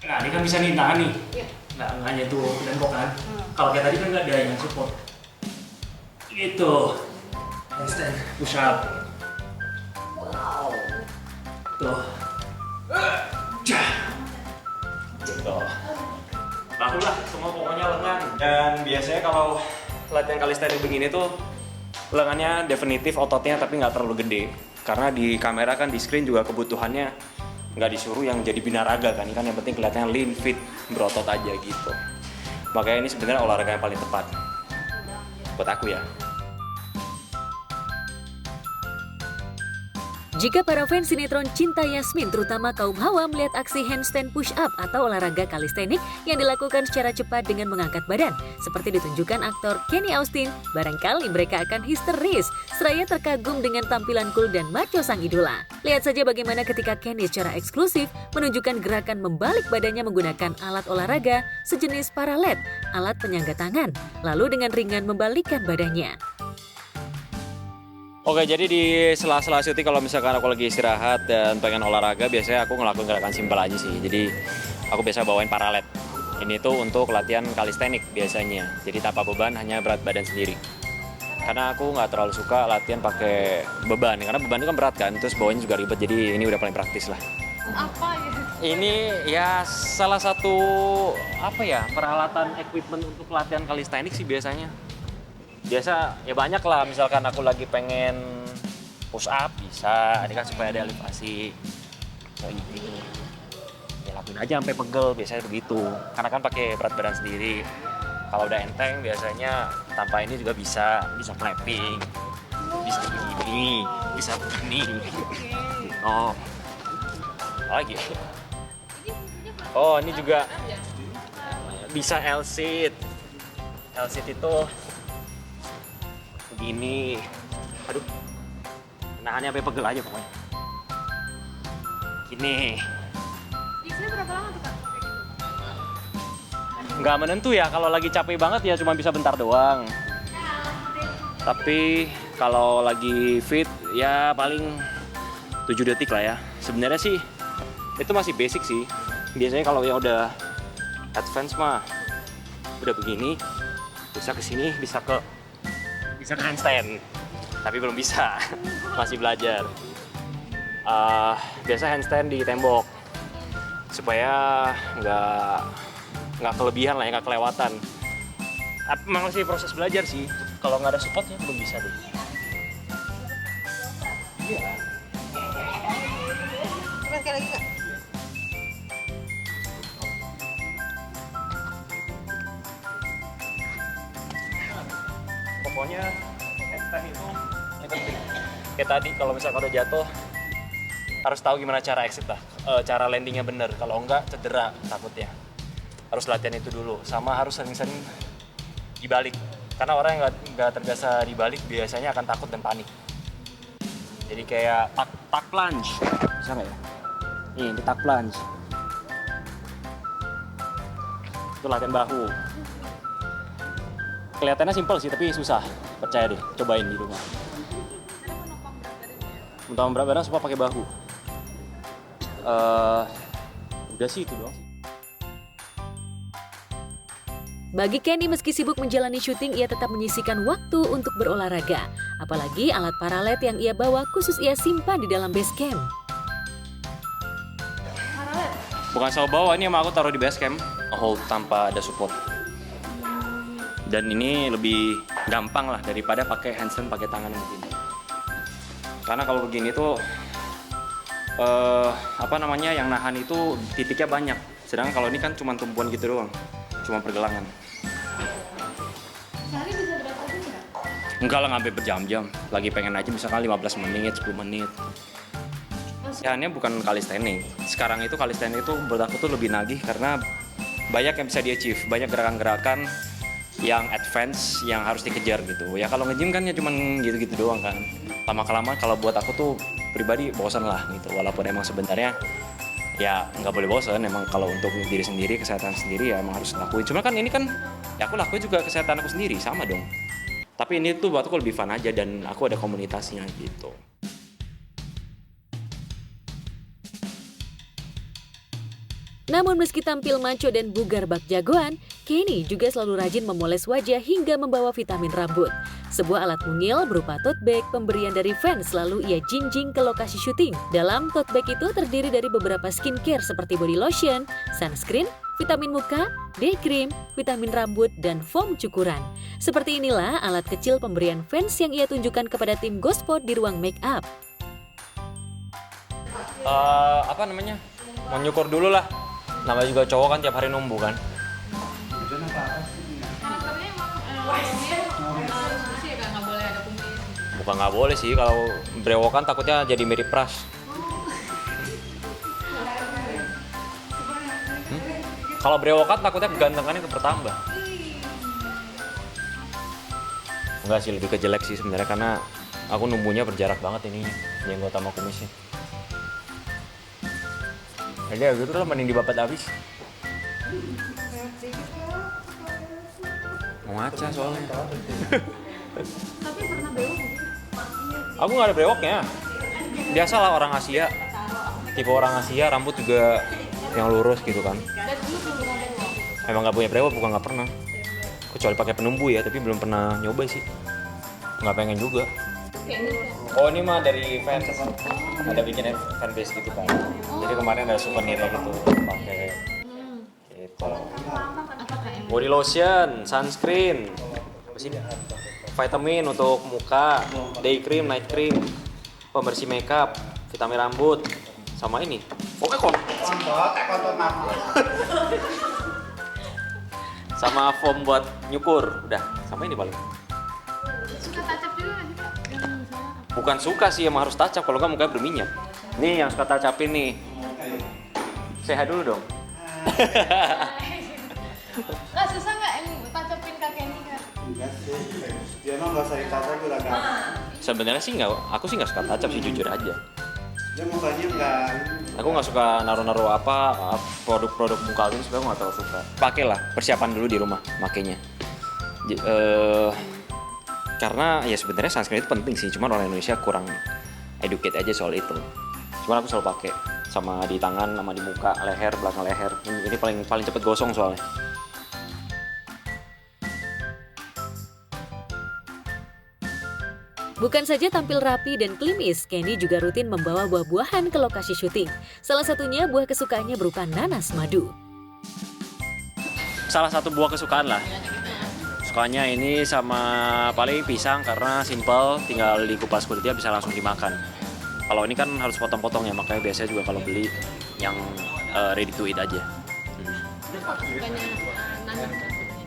Nah, ini kan bisa nih tahan nih. Iya. Nggak hanya itu tembok kan. Kalau kayak tadi kan nggak ada yang support. Gitu. Handstand, push up. Wow. Tuh. Cah. Tuh. Bahu lah, semua pokoknya lengan. Dan biasanya kalau latihan calisthenics begini tuh lengannya definitif ototnya tapi nggak terlalu gede. Karena di kamera kan di screen juga kebutuhannya nggak disuruh yang jadi binaraga kan. Ini kan yang penting kelihatannya lean, fit, berotot aja gitu. Makanya ini sebenarnya olahraga yang paling tepat buat aku ya. Jika para fans sinetron Cinta Yasmin, terutama kaum hawa, melihat aksi handstand push-up atau olahraga kalistenik yang dilakukan secara cepat dengan mengangkat badan, seperti ditunjukkan aktor Kenny Austin, barangkali mereka akan histeris, seraya terkagum dengan tampilan cool dan macho sang idola. Lihat saja bagaimana ketika Kenny secara eksklusif menunjukkan gerakan membalik badannya menggunakan alat olahraga sejenis paralet, alat penyangga tangan, lalu dengan ringan membalikkan badannya. Oke, jadi di sela-sela syuting kalau misalkan aku lagi istirahat dan pengen olahraga, biasanya aku ngelakuin gerakan simpel aja sih. Jadi aku biasa bawain paralet. Ini tuh untuk latihan kalistenik biasanya. Jadi tanpa beban, hanya berat badan sendiri. Karena aku nggak terlalu suka latihan pakai beban, karena beban itu kan berat kan, terus bawanya juga ribet. Jadi ini udah paling praktis lah. Apa ya? Ini ya salah satu peralatan equipment untuk latihan kalistenik sih biasanya. Biasa ya banyak lah, misalkan aku lagi pengen push up bisa, ini kan supaya ada elevasi kayak gitu. Ya lakuin aja sampai pegel, biasanya begitu. Karena kan pakai berat badan sendiri. Kalau udah enteng biasanya tanpa ini juga bisa clapping, bisa begini, bisa begini. Oh, lagi. Oh, ini juga bisa L-sit. L-sit itu begini. Aduh, nahannya sampai pegel aja pokoknya. Gini. Biasanya berapa lama tuh Kak? Nggak menentu ya, kalau lagi capek banget ya cuma bisa bentar doang. Tapi kalau lagi fit ya paling 7 detik lah ya. Sebenarnya sih itu masih basic sih. Biasanya kalau yang udah advance mah udah begini, bisa ke sini, bisa ke handstand. Tapi belum bisa, masih belajar. Biasa handstand di tembok supaya nggak kelebihan lah ya, nggak kelewatan. Memang masih proses belajar sih. Kalau nggak ada supportnya belum bisa deh. Coba sekali lagi Kak. Pokoknya handstand itu yang penting. Kayak tadi kalau misalkan udah jatuh harus tahu gimana cara exit lah, cara landingnya bener. Kalau enggak cedera takutnya. Harus latihan itu dulu. Sama harus sering-sering dibalik. Karena orang yang nggak terbiasa dibalik biasanya akan takut dan panik. Jadi kayak tuck plunge, bisa nggak ya? Nih, di tuck plunge. Itu latihan bahu. Kelihatannya simpel sih, tapi susah. Percaya deh, cobain di rumah. Menopang berat badan supaya pakai bahu. Udah sih itu doang. Bagi Kenny, meski sibuk menjalani syuting, ia tetap menyisihkan waktu untuk berolahraga. Apalagi alat paralet yang ia bawa khusus ia simpan di dalam base camp. Paralet. Bukan selalu bawa, ini emang aku taruh di base camp. Hold tanpa ada support. Dan ini lebih gampang lah daripada pakai handstand pakai tangan begini. Karena kalau begini tuh yang nahan itu titiknya banyak. Sedangkan kalau ini kan cuma tumpuan gitu doang, cuma pergelangan. Sehari bisa berapa jam Kak? Enggak lah, ngambil berjam-jam. Lagi pengen aja misalkan 15 menit, 10 menit. Latihannya bukan kalistenik. Sekarang itu kalistenik itu buat aku tuh lebih nagih karena banyak yang bisa di-achieve, banyak gerakan-gerakan yang advance yang harus dikejar gitu. Ya kalau nge-gym kan ya cuman gitu-gitu doang kan. Lama-kelamaan kalau buat aku tuh pribadi bosan lah gitu. Walaupun emang sebenarnya ya nggak boleh bosan, emang kalau untuk diri sendiri, kesehatan sendiri ya emang harus lakuin. Cuma kan ini kan ya aku lakuin juga kesehatan aku sendiri, sama dong. Tapi ini tuh buat aku lebih fun aja dan aku ada komunitasnya gitu. Namun meski tampil maco dan bugar bak jagoan, Kenny juga selalu rajin memoles wajah hingga membawa vitamin rambut. Sebuah alat mungil berupa tote bag pemberian dari fans selalu ia jinjing ke lokasi syuting. Dalam tote bag itu terdiri dari beberapa skincare seperti body lotion, sunscreen, vitamin muka, day cream, vitamin rambut, dan foam cukuran. Seperti inilah alat kecil pemberian fans yang ia tunjukkan kepada tim Gospot di ruang make up. Apa namanya? Mau nyukur dulu lah. Namanya juga cowok kan tiap hari numbu kan. Karakternya emang sih nggak boleh ada kumis. Bukan nggak boleh sih, kalau brewokan takutnya jadi mirip Pras. Kalau brewokan takutnya kegantengannya bertambah. Enggak sih, lebih ke jelek sih sebenarnya karena aku numbunya berjarak banget ini jenggot sama kumisnya. Jadi ya gitu lah, mending dibabat habis. Mau ngaca soalnya. Tapi pernah bewok gitu. Aku nggak ada brewoknya. Biasalah orang Asia. Tipe orang Asia, rambut juga yang lurus gitu kan. Dan dulu belum pernah bewok. Emang nggak punya brewok, bukan nggak pernah. Kecuali pakai penumbu ya, tapi belum pernah nyoba sih. Nggak pengen juga. Oh ini mah dari fans. Ada bikin fanbase gitu kan. Jadi kemarin ada souvenirnya gitu pakai. Gitu. Body lotion, sunscreen, apa sih? Vitamin untuk muka, day cream, night cream, pembersih makeup, vitamin rambut, sama ini. Sama foam buat nyukur, udah. Sama ini paling. Suka touch up juga nggak sih Kak? Yang misalnya Bukan suka sih, emang harus touch up, kalau nggak mukanya berminyak. Nih yang suka touch upin nih. Sehat dulu dong. nggak susah nggak yang touch upin kakek ini Kak? Enggak sih, dia mah nggak usah ditata juga gampang. Sebenarnya sih nggak, aku sih nggak suka touch up sih, jujur aja. Dia mukanya nggak. Aku nggak suka naruh-naruh apa produk-produk muka ini, sebenarnya aku nggak terlalu suka. Pakailah, persiapan dulu di rumah makainya. Karena ya sebenarnya sunscreen itu penting sih, cuman orang Indonesia kurang educate aja soal itu. Cuman aku selalu pakai sama di tangan, sama di muka, leher, belakang leher. Ini paling cepet gosong soalnya. Bukan saja tampil rapi dan klimis, Kenny juga rutin membawa buah-buahan ke lokasi syuting. Salah satunya buah kesukaannya berupa nanas madu. Salah satu buah kesukaan lah. Sukanya ini sama paling pisang karena simple, tinggal dikupas kulitnya bisa langsung dimakan. Kalau ini kan harus potong-potong ya, makanya biasanya juga kalau beli yang ready to eat aja. Bukannya nanas rasanya.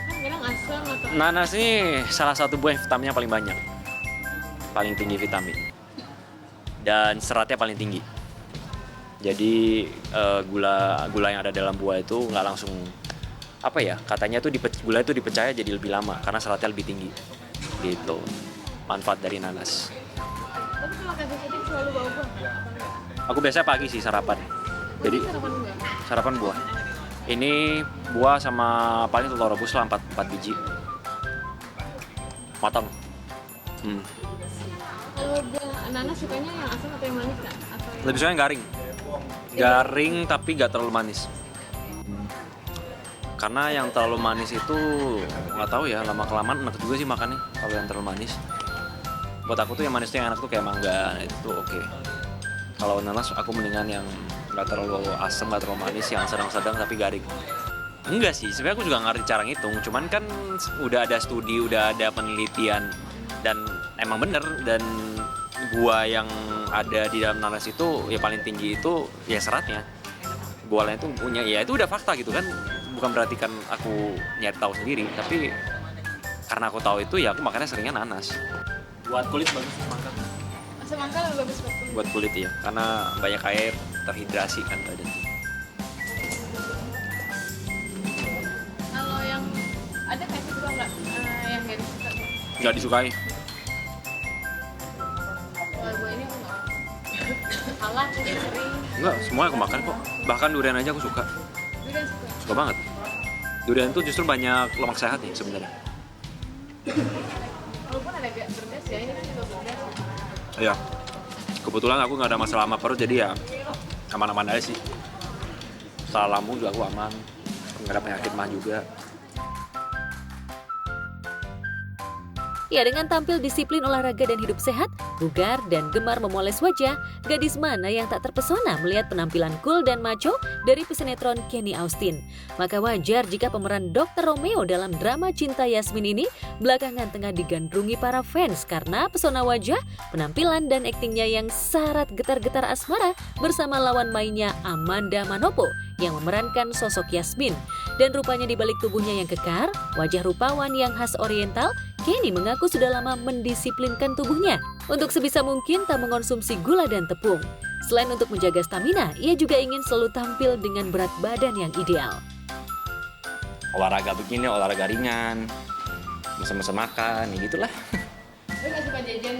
Kan bilang asam atau Nanas ini salah satu buah yang vitaminnya paling banyak. Paling tinggi vitamin. Dan seratnya paling tinggi. Jadi gula yang ada dalam buah itu nggak langsung, apa ya, katanya tuh gula itu dipecah jadi lebih lama karena seratnya lebih tinggi. Gitu. Manfaat dari nanas. tapi kalau kakek syuting selalu bawa buah apa enggak? Aku biasanya pagi sih sarapan. Jadi Sarapan buah. sarapan buah. Ini buah sama paling telur rebus lah 4 biji. Matang. Kalau buah nanas sukanya yang asam atau yang manis Kak? Atau yang Lebih suka yang garing. Garing tapi gak terlalu manis. Karena yang terlalu manis itu nggak tahu ya, lama kelamaan enak juga sih makannya kalau yang terlalu manis. Buat aku tuh yang manis tuh yang enak tuh kayak mangga, nah itu tuh oke. Kalau nanas aku mendingan yang nggak terlalu asam, nggak terlalu manis, yang sedang-sedang tapi garing. Enggak sih, sebenarnya aku juga ngerti cara ngitung, cuman kan udah ada studi, udah ada penelitian, dan emang bener, dan gua yang ada di dalam nanas itu ya paling tinggi itu ya seratnya. Gua lain itu punya, ya itu udah fakta gitu kan, bukan berarti kan aku nyari tahu sendiri, tapi karena aku tahu itu ya aku makannya seringnya nanas. Buat kulit bagus semangka. semangka lebih bagus buat kulit? Buat kulit ya, karena banyak air, terhidrasi kan badan. Kalau yang ada kayak suka nggak yang nggak disuka? Nggak disukai. Kalau buah ini aku nggak. Salah sih sering. Enggak, semua aku makan kok. Bahkan durian aja aku suka. Durian suka. Suka banget. Durian tuh justru banyak lemak sehat ya sebenarnya. Walaupun ada agak berdas ya, ini kan juga berdas. Iya. Kebetulan aku nggak ada masalah sama perut jadi ya aman-aman aja sih. skala lambung juga aku aman, nggak ada penyakit mah juga. Ya, dengan tampil disiplin olahraga dan hidup sehat, bugar dan gemar memoles wajah, gadis mana yang tak terpesona melihat penampilan cool dan macho dari pesinetron Kenny Austin. Maka wajar jika pemeran Dr. Romeo dalam drama Cinta Yasmin ini belakangan tengah digandrungi para fans karena pesona wajah, penampilan dan aktingnya yang syarat getar-getar asmara bersama lawan mainnya Amanda Manopo yang memerankan sosok Yasmin. Dan rupanya di balik tubuhnya yang kekar, wajah rupawan yang khas oriental, Kenny mengaku sudah lama mendisiplinkan tubuhnya untuk sebisa mungkin tak mengonsumsi gula dan tepung. Selain untuk menjaga stamina, ia juga ingin selalu tampil dengan berat badan yang ideal. Olahraga begini, olahraga ringan, mesen-mesen makan, ya gitulah. Lu nggak suka jajan?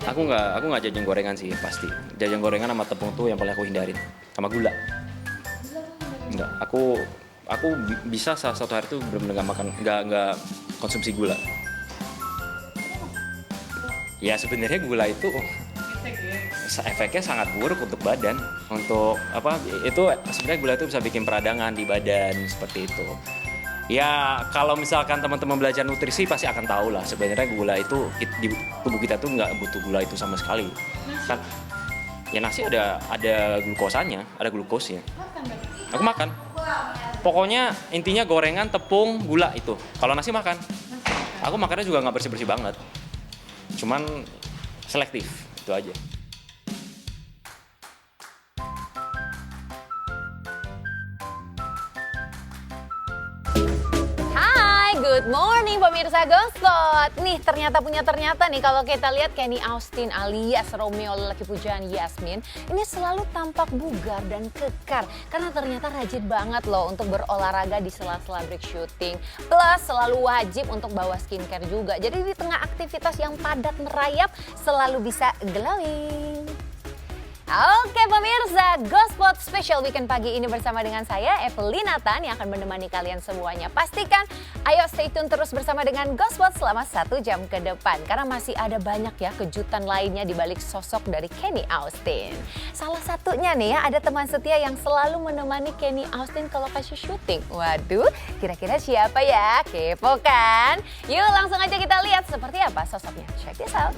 Aku nggak jajan gorengan sih pasti. Jajan gorengan sama tepung tuh yang paling aku hindarin, sama gula. Enggak, aku bisa satu hari tuh benar-benar nggak konsumsi gula. Ya sebenarnya gula itu efeknya sangat buruk untuk badan. Untuk apa? Itu sebenarnya gula itu bisa bikin peradangan di badan seperti itu. Ya kalau misalkan teman-teman belajar nutrisi pasti akan tahu lah sebenarnya gula itu di tubuh kita tuh nggak butuh gula itu sama sekali. Kan? Ya nasi ada glukosanya, ada glukosnya. Aku makan. Pokoknya intinya gorengan, tepung, gula itu. Kalau nasi makan. Aku makannya juga nggak bersih-bersih banget. Cuman selektif, itu aja. Good morning pemirsa Gospot. Nih ternyata nih kalau kita lihat Kenny Austin alias Romeo lelaki pujaan Yasmin ini selalu tampak bugar dan kekar karena ternyata rajin banget loh untuk berolahraga di sela-sela break syuting. Plus selalu wajib untuk bawa skincare juga. Jadi di tengah aktivitas yang padat merayap selalu bisa glowing. Oke pemirsa, Gospot Special Weekend pagi ini bersama dengan saya Evelina Tan yang akan menemani kalian semuanya. Pastikan ayo stay tune terus bersama dengan Gospot selama 1 jam ke depan. Karena masih ada banyak ya kejutan lainnya di balik sosok dari Kenny Austin. Salah satunya nih ya, ada teman setia yang selalu menemani Kenny Austin ke lokasi syuting. Waduh, kira-kira siapa ya? Kepo kan? Yuk langsung aja kita lihat seperti apa sosoknya. Check this out.